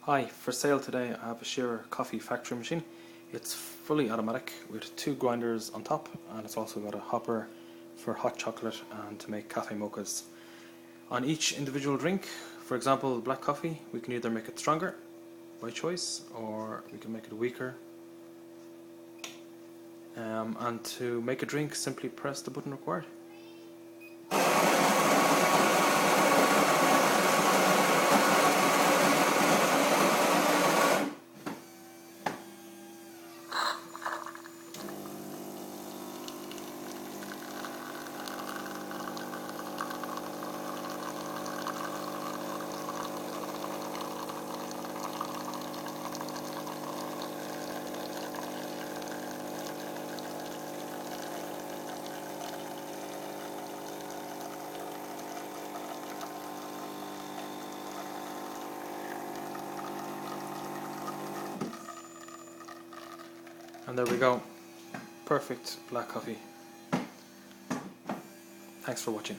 Hi, for sale today I have a Schaerer coffee factory machine. It's fully automatic with 2 grinders on top, and it's also got a hopper for hot chocolate and to make cafe mochas. On each individual drink, for example black coffee, we can either make it stronger by choice or we can make it weaker. And to make a drink, simply press the button required. And there we go. Perfect black coffee. Thanks for watching.